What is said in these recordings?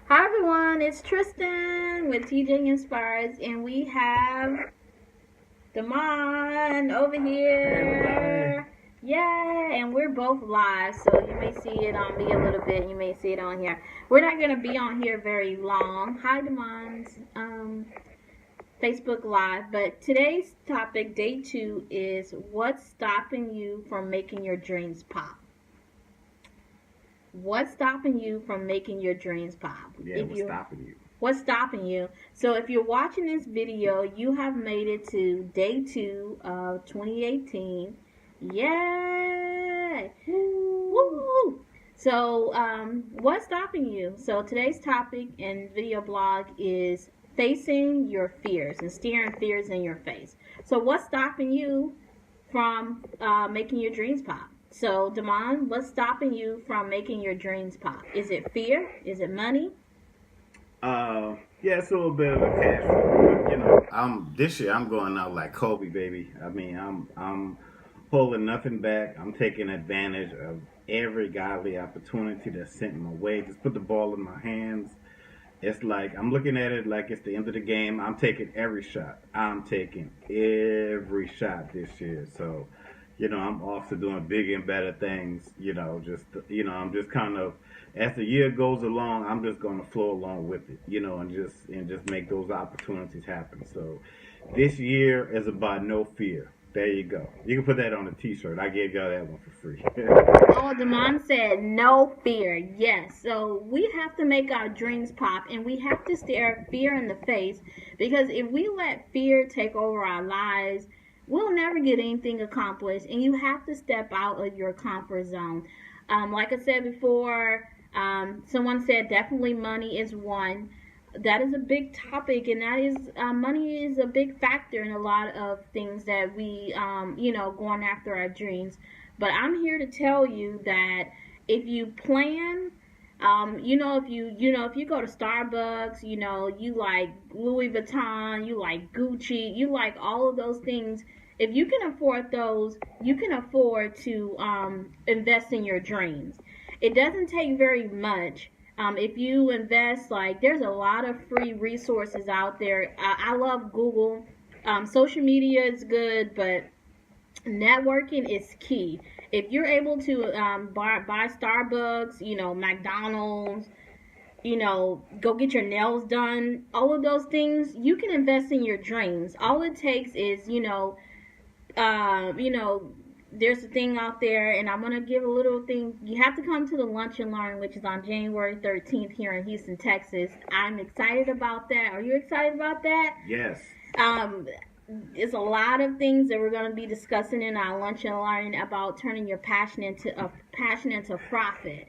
Hi everyone, it's Tristan with TJ Inspires, and we have Damon over Everybody. here. Yeah, and we're both live, so you may see it on me a little bit. You may see it on here. We're not gonna be on here very long. Hi, Damon's Facebook Live, but today's topic, day two, is what's stopping you from making your dreams pop. What's stopping you from making your dreams pop? Yeah, If what's you stopping you? What's stopping you? So if you're watching this video, you have made it to day two of 2018. Yay! Woo! So what's stopping you? So today's topic and video blog is facing your fears and staring fears in your face. So what's stopping you from making your dreams pop? So Damon, what's stopping you from making your dreams pop? Is it fear? Is it money? Yeah, it's a little bit of a cash flow, but this year I'm going out like Kobe, baby. I mean, I'm holding nothing back. I'm taking advantage of every godly opportunity that's sent my way. Just put the ball in my hands. It's like I'm looking at it like it's the end of the game. I'm taking every shot. I'm taking every shot this year. So, I'm off to doing big and better things. I'm just kind of as the year goes along, I'm just going to flow along with it. And just make those opportunities happen. So, this year is about no fear. There you go. You can put that on a T-shirt. I gave y'all that one for free. Oh, the mom said no fear. Yes. So we have to make our dreams pop and we have to stare fear in the face because if we let fear take over our lives, we'll never get anything accomplished. And you have to step out of your comfort zone. Like I said before, someone said definitely money is one. That is a big topic, and that is money is a big factor in a lot of things that we, going after our dreams. But I'm here to tell you that if you plan, if you go to Starbucks, you like Louis Vuitton, you like Gucci, you like all of those things. If you can afford those, you can afford to invest in your dreams. It doesn't take very much. If you invest, like, there's a lot of free resources out there. I love Google. Social media is good, but networking is key. If you're able to buy Starbucks, McDonald's, go get your nails done, all of those things, you can invest in your dreams. All it takes is, uh, you know, there's a thing out there, and I'm gonna give a little thing. You have to come to the Lunch and Learn, which is on January 13th here in Houston, Texas. I'm excited about that. Are you excited about that? Yes. Um, there's a lot of things that we're going to be discussing in our lunch and learn about turning your passion into profit.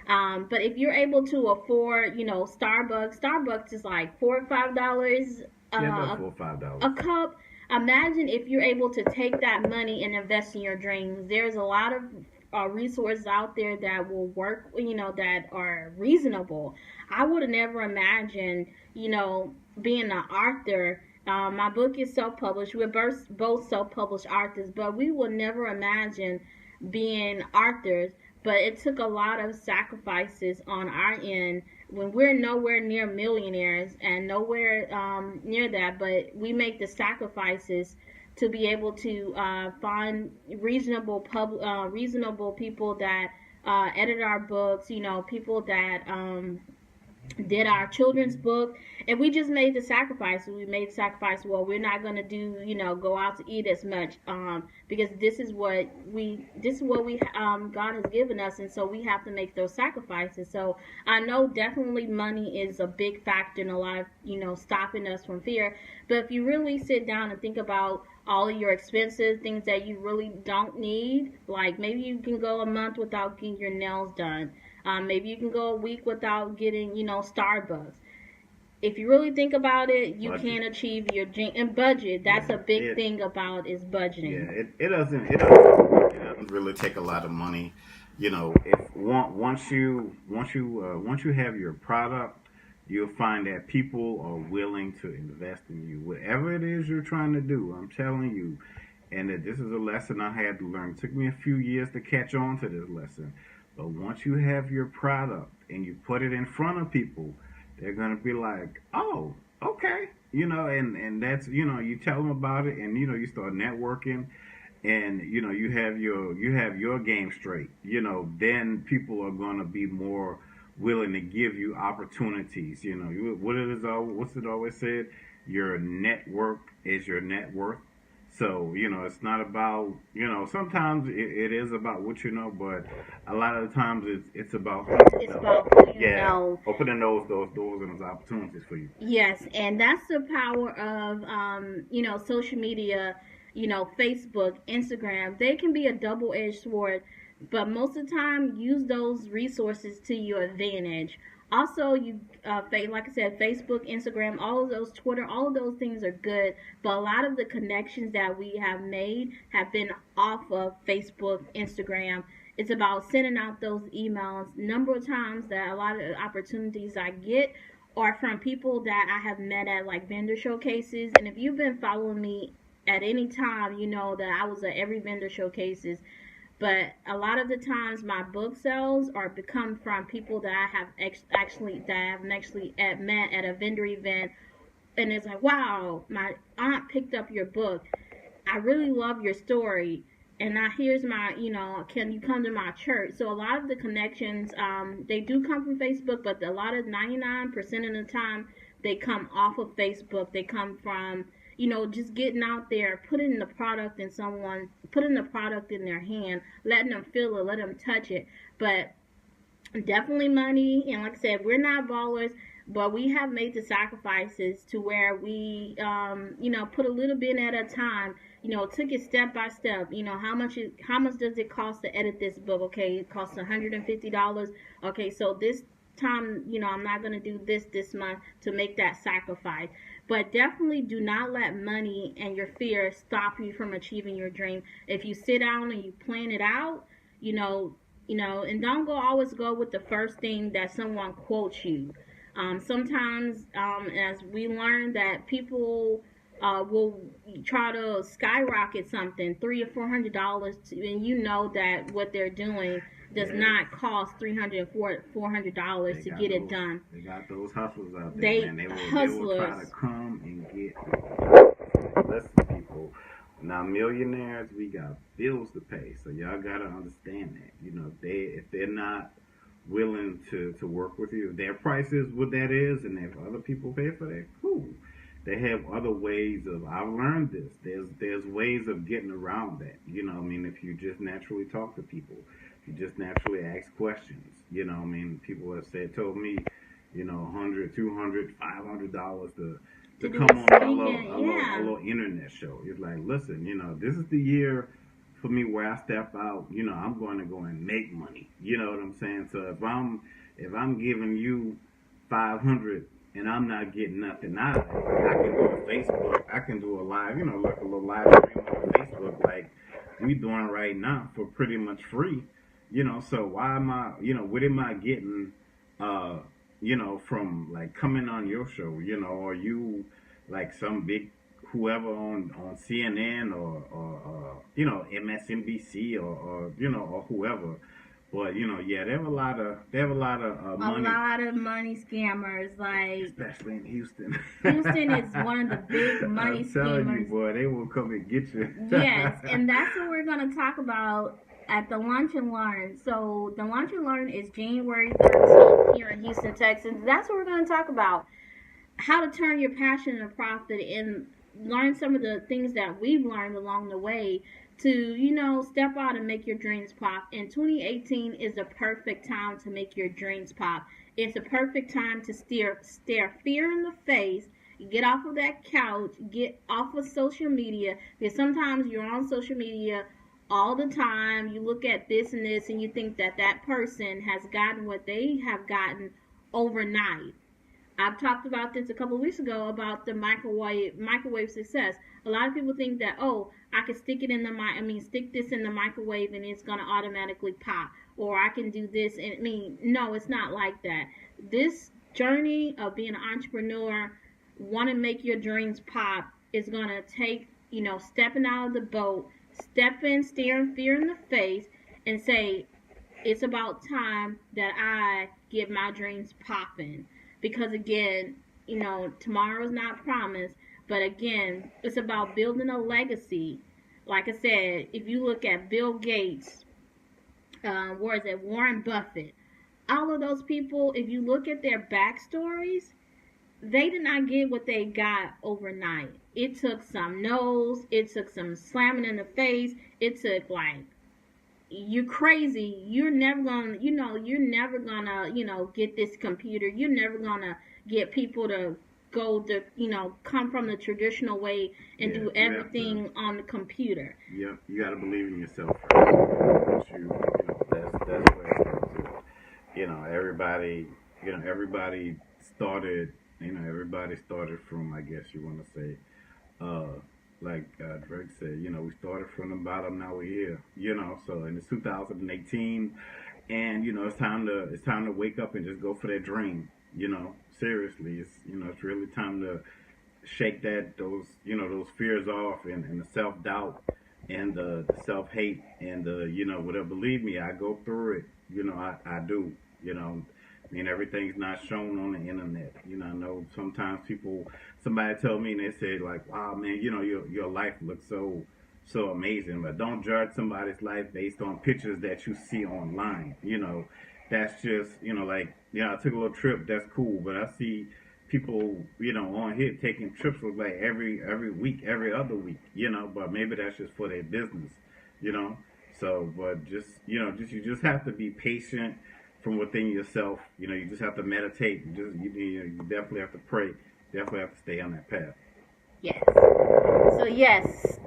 But if you're able to afford, Starbucks is like $4 or $5 Yeah, about uh, $4 or $5. a cup. Imagine if you're able to take that money and invest in your dreams. There's a lot of resources out there that will work, that are reasonable. I would have never imagined, being an author. My book is self-published. We're both self-published authors, but we would never imagine being authors. But it took a lot of sacrifices on our end when we're nowhere near millionaires and nowhere near that. But we make the sacrifices to be able to find reasonable people that edit our books. People that did our children's book, and we just made the sacrifice. We made the sacrifice. Well, we're not going to do, go out to eat as much, because this is what we God has given us, and so we have to make those sacrifices. So I know definitely money is a big factor in a lot of, stopping us from fear. But if you really sit down and think about all of your expenses, things that you really don't need, like maybe you can go a month without getting your nails done. Maybe you can go a week without getting, Starbucks. If you really think about it, you Budget. can achieve your dream. And budget, that's Yeah. a big thing about is Yeah, budgeting. it doesn't really take a lot of money. If once you have your product, you'll find that people are willing to invest in you, whatever it is you're trying to do. I'm telling you, and that this is a lesson I had to learn. It took me a few years to catch on to this lesson, but once you have your product and you put it in front of people, they're gonna be like, oh, okay, and that's you tell them about it, and you start networking, and you have your game straight. Then people are gonna be more willing to give you opportunities. What's it always said? Your network is your net worth. So, it's not about, sometimes it is about what you know, but a lot of the times it's about who you It's know. about who you Yeah, know. opening those doors and those opportunities for you. Yes, and that's the power of social media, Facebook, Instagram. They can be a double-edged sword, but most of the time use those resources to your advantage. Also, like I said, Facebook, Instagram, all of those, Twitter, all of those things are good, but a lot of the connections that we have made have been off of Facebook, Instagram. It's about sending out those emails. Number of times that a lot of opportunities I get or from people that I have met at like vendor showcases. And if you've been following me at any time, you know that I was at every vendor showcases. But a lot of the times, my book sales are become from people that I have actually met at a vendor event, and it's like, wow, my aunt picked up your book. I really love your story. And now here's my, can you come to my church? So a lot of the connections, they do come from Facebook, but a lot of 99% of the time, they come off of Facebook. They come from, just getting out there, putting the product in their hand, letting them feel it, let them touch it. But definitely money, and like I said, we're not ballers, but we have made the sacrifices to where we put a little bit at a time, took it step by step. How much does it cost to edit this book? Okay, it costs $150. Okay, so this time, I'm not going to do this month to make that sacrifice. But definitely do not let money and your fear stop you from achieving your dream. If you sit down and you plan it out, you know and don't always go with the first thing that someone quotes you. Sometimes, as we learn that people will try to skyrocket something, $300 or $400, and you know that what they're doing does Yes. not cost $300 to get it done. They got those hustlers out there, They man. They will try hustlers. to come and get. Listen, people. Now, millionaires, we got bills to pay, so y'all gotta understand that. If they're not willing to work with you, if their price is what that is, and if other people pay for that, cool. They have other ways of. I've learned this. There's ways of getting around that. If you just naturally talk to people, if you just naturally ask questions. People have told me, $100, $200, $500 to To do come a on speaking, a yeah. little internet show. It's like, listen, this is the year for me where I step out. I'm going to go and make money. You know what I'm saying? So if I'm giving you 500 and I'm not getting nothing out of it, I can go to Facebook. I can do a live, like a little live stream on Facebook, like we doing right now for pretty much free. So why am I, what am I getting? From like coming on your show, or you like some big whoever on CNN or MSNBC or whoever. But yeah, they have a lot of A money, lot of money scammers. Like especially in Houston. Houston is one of the big money I'm telling you, scammers. boy, they will come and get you. Yes, and that's what we're going to talk about at the Lunch and Learn. So the Lunch and Learn is January 13th here in Houston, Texas. That's what we're going to talk about. How to turn your passion into profit and learn some of the things that we've learned along the way to, step out and make your dreams pop. And 2018 is the perfect time to make your dreams pop. It's a perfect time to stare fear in the face. Get off of that couch, get off of social media, because sometimes you're on social media all the time. You look at this and this, and you think that that person has gotten what they have gotten overnight. I've talked about this a couple of weeks ago about the microwave success. A lot of people think that, oh, I can stick this in the microwave and it's gonna automatically pop, or I can do this and no, it's not like that. This journey of being an entrepreneur, want to make your dreams pop, is gonna take stepping out of the boat, staring fear in the face, and say, it's about time that I get my dreams popping. because again, tomorrow's not promised. But again, it's about building a legacy. Like I said, if you look at Bill Gates, where is it, Warren Buffett, all of those people, if you look at their backstories, they did not get what they got overnight. It took some no's, it took some slamming in the face, it took like, you're crazy, you're never gonna get this computer, you're never gonna get people to go to come from the traditional way and do everything on the computer. Yep, you got to believe in yourself first. That's where it starts. Everybody started. Everybody started from, I guess you want to say, like Drake said, we started from the bottom, now we're here. So in it's 2018, and it's time to wake up and just go for that dream. Seriously, it's really time to shake those fears off, and the self doubt and the self hate and the whatever. Believe me, I go through it. I do. Everything's not shown on the internet. I know sometimes somebody told me and they said like, wow, man, your life looks so amazing, but don't judge somebody's life based on pictures that you see online. That's just, I took a little trip, that's cool, but I see people, on here taking trips with like every week, every other week, but maybe that's just for their business, So, but you just have to be patient from within yourself. You just have to meditate. You definitely have to pray. Definitely have to stay on that path. Yes. So yes,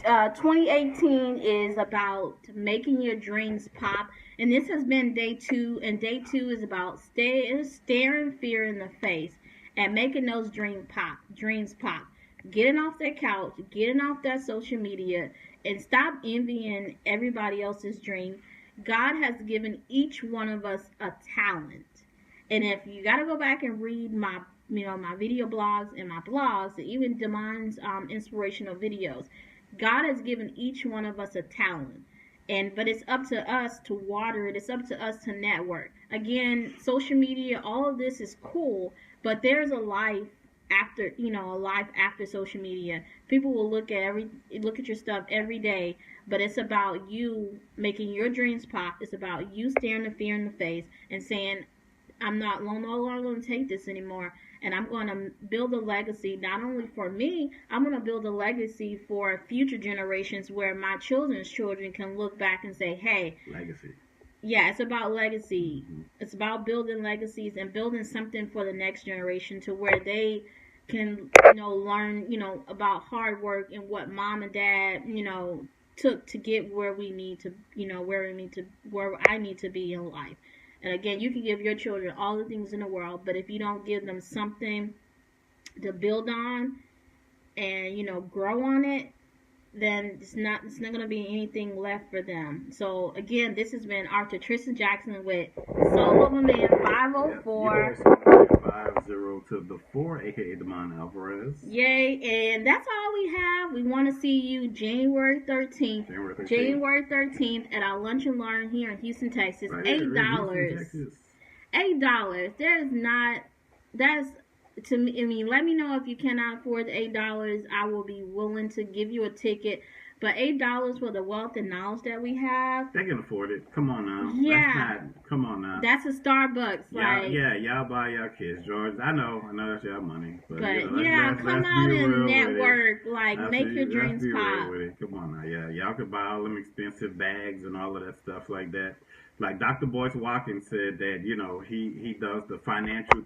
2018 is about making your dreams pop, and this has been day 2, and day 2 is about staring fear in the face and making those dreams pop. Getting off that couch, getting off that social media, and stop envying everybody else's dream. God has given each one of us a talent. And if you got to go back and read my video blogs and my blogs, even Damon's inspirational videos, God has given each one of us a talent. But it's up to us to water it. It's up to us to network. Again, social media, all of this is cool, but there's a life after social media. People will look at your stuff every day, but it's about you making your dreams pop. It's about you staring the fear in the face and saying, I'm no longer going to take this anymore, and I'm going to build a legacy, not only for me, I'm going to build a legacy for future generations where my children's children can look back and say, hey, legacy. Yeah, it's about legacy. Mm-hmm. It's about building legacies and building something for the next generation to where they can, learn, about hard work and what mom and dad, took to get where we need to, where I need to be in life. And again, you can give your children all the things in the world, but if you don't give them something to build on and, grow on it, then it's not going to be anything left for them. So again, this has been Arthur Tristan Jackson with Soul of a Man 504. 50 to the 4, aka Damon Alvarez. Yay, and that's all we have. We want to see you January 13th. January 13th at our Lunch and Learn here in Houston, Texas. Right, $8. $8. That's to me, let me know if you cannot afford the $8. I will be willing to give you a ticket. But $8 for the wealth and knowledge that we have. They can afford it. Come on now. Yeah. Come on now. That's a Starbucks. Y'all buy y'all kids, George. I know that's y'all money. But come out and network. Make your dreams pop. Come on now. Yeah, y'all could buy all them expensive bags and all of that stuff like that. Like Dr. Boyce Watkins said that, he does the financial